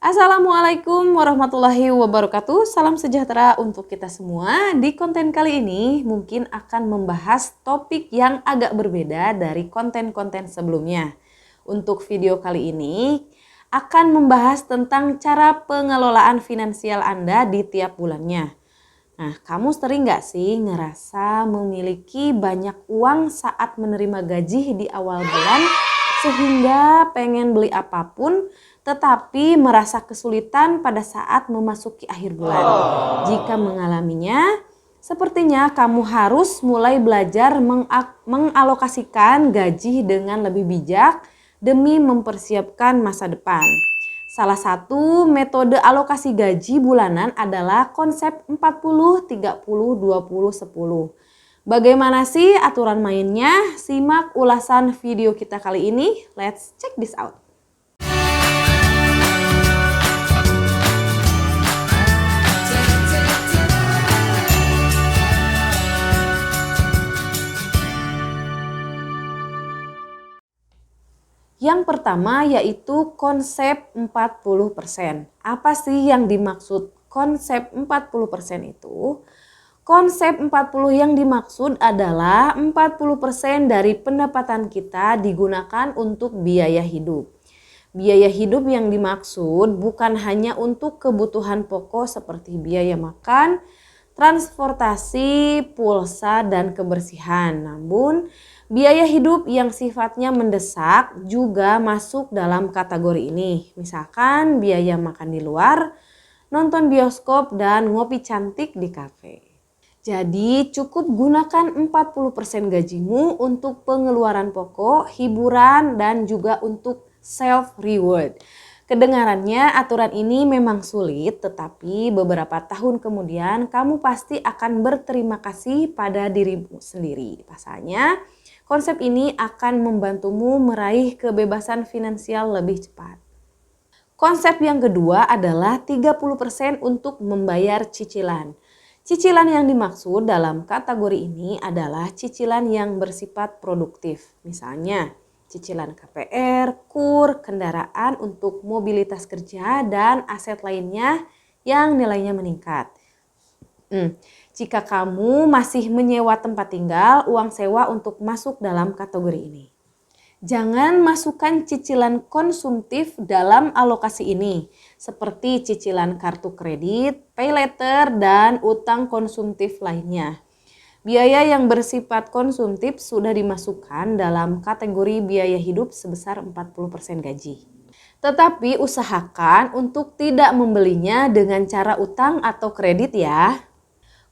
Assalamualaikum warahmatullahi wabarakatuh. Salam sejahtera untuk kita semua. Di konten kali ini mungkin akan membahas topik yang agak berbeda dari konten-konten sebelumnya. Untuk video kali ini akan membahas tentang cara pengelolaan finansial Anda di tiap bulannya. Nah, kamu sering nggak sih ngerasa memiliki banyak uang saat menerima gaji di awal bulan sehingga pengen beli apapun tetapi merasa kesulitan pada saat memasuki akhir bulan? Jika mengalaminya, sepertinya kamu harus mulai belajar mengalokasikan gaji dengan lebih bijak demi mempersiapkan masa depan. Salah satu metode alokasi gaji bulanan adalah konsep 40-30-20-10. Bagaimana sih aturan mainnya? Simak ulasan video kita kali ini. Let's check this out. Yang pertama yaitu konsep 40%. Apa sih yang dimaksud konsep 40% itu? Konsep 40 yang dimaksud adalah 40% dari pendapatan kita digunakan untuk biaya hidup. Biaya hidup yang dimaksud bukan hanya untuk kebutuhan pokok seperti biaya makan, transportasi, pulsa, dan kebersihan. Namun, biaya hidup yang sifatnya mendesak juga masuk dalam kategori ini. Misalkan biaya makan di luar, nonton bioskop, dan ngopi cantik di kafe. Jadi cukup gunakan 40% gajimu untuk pengeluaran pokok, hiburan, dan juga untuk self-reward. Kedengarannya aturan ini memang sulit, tetapi beberapa tahun kemudian kamu pasti akan berterima kasih pada dirimu sendiri. Pasalnya, konsep ini akan membantumu meraih kebebasan finansial lebih cepat. Konsep yang kedua adalah 30% untuk membayar cicilan. Cicilan yang dimaksud dalam kategori ini adalah cicilan yang bersifat produktif. Misalnya, cicilan KPR, KUR, kendaraan untuk mobilitas kerja, dan aset lainnya yang nilainya meningkat. Jika kamu masih menyewa tempat tinggal, uang sewa untuk masuk dalam kategori ini. Jangan masukkan cicilan konsumtif dalam alokasi ini, seperti cicilan kartu kredit, pay later, dan utang konsumtif lainnya. Biaya yang bersifat konsumtif sudah dimasukkan dalam kategori biaya hidup sebesar 40% gaji. Tetapi usahakan untuk tidak membelinya dengan cara utang atau kredit ya.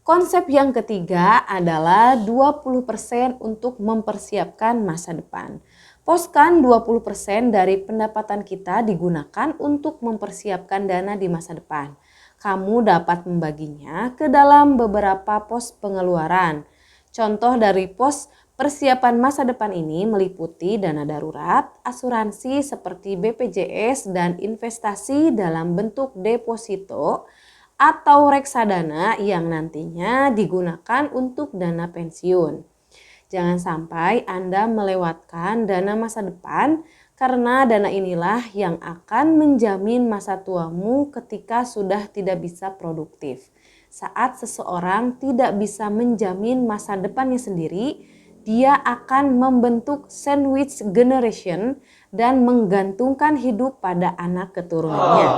Konsep yang ketiga adalah 20% untuk mempersiapkan masa depan. Poskan 20% dari pendapatan kita digunakan untuk mempersiapkan dana di masa depan. Kamu dapat membaginya ke dalam beberapa pos pengeluaran. Contoh dari pos persiapan masa depan ini meliputi dana darurat, asuransi seperti BPJS, dan investasi dalam bentuk deposito atau reksadana yang nantinya digunakan untuk dana pensiun. Jangan sampai Anda melewatkan dana masa depan karena dana inilah yang akan menjamin masa tuamu ketika sudah tidak bisa produktif. Saat seseorang tidak bisa menjamin masa depannya sendiri, dia akan membentuk sandwich generation dan menggantungkan hidup pada anak keturunannya.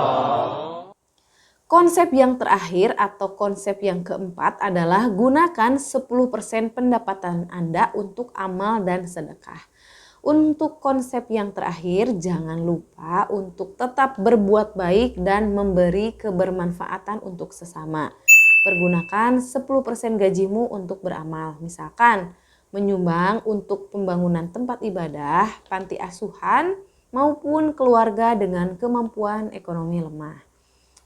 Konsep yang terakhir atau konsep yang keempat adalah gunakan 10% pendapatan Anda untuk amal dan sedekah. Untuk konsep yang terakhir, jangan lupa untuk tetap berbuat baik dan memberi kebermanfaatan untuk sesama. Pergunakan 10% gajimu untuk beramal, misalkan menyumbang untuk pembangunan tempat ibadah, panti asuhan, maupun keluarga dengan kemampuan ekonomi lemah.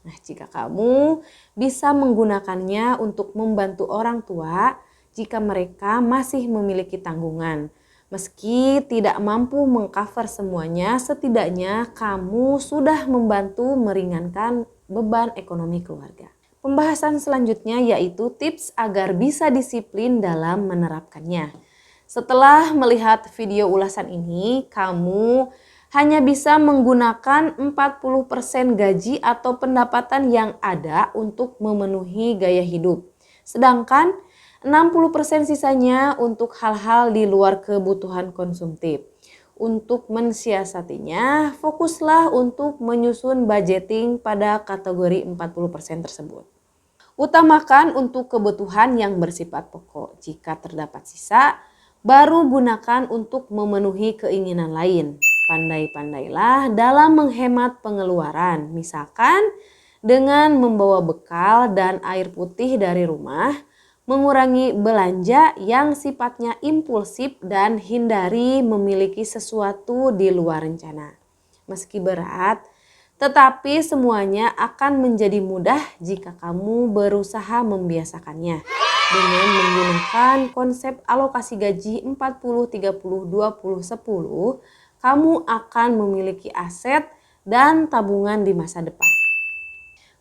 Nah, jika kamu bisa menggunakannya untuk membantu orang tua jika mereka masih memiliki tanggungan. Meski tidak mampu mengcover semuanya, setidaknya kamu sudah membantu meringankan beban ekonomi keluarga. Pembahasan selanjutnya yaitu tips agar bisa disiplin dalam menerapkannya. Setelah melihat video ulasan ini, kamu hanya bisa menggunakan 40% gaji atau pendapatan yang ada untuk memenuhi gaya hidup. Sedangkan 60% sisanya untuk hal-hal di luar kebutuhan konsumtif. Untuk mensiasatinya, fokuslah untuk menyusun budgeting pada kategori 40% tersebut. Utamakan untuk kebutuhan yang bersifat pokok. Jika terdapat sisa, baru gunakan untuk memenuhi keinginan lain. Pandai-pandailah dalam menghemat pengeluaran. Misalkan dengan membawa bekal dan air putih dari rumah, mengurangi belanja yang sifatnya impulsif dan hindari memiliki sesuatu di luar rencana. Meski berat, tetapi semuanya akan menjadi mudah jika kamu berusaha membiasakannya. Dengan menggunakan konsep alokasi gaji 40-30-20-10, kamu akan memiliki aset dan tabungan di masa depan.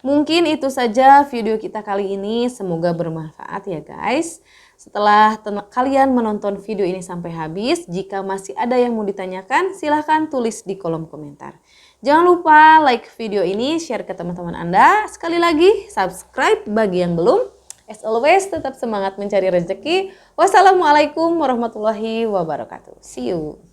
Mungkin itu saja video kita kali ini, semoga bermanfaat ya guys. Setelah kalian menonton video ini sampai habis, jika masih ada yang mau ditanyakan, silahkan tulis di kolom komentar. Jangan lupa like video ini, share ke teman-teman Anda. Sekali lagi, subscribe bagi yang belum. As always, tetap semangat mencari rezeki. Wassalamualaikum warahmatullahi wabarakatuh. See you.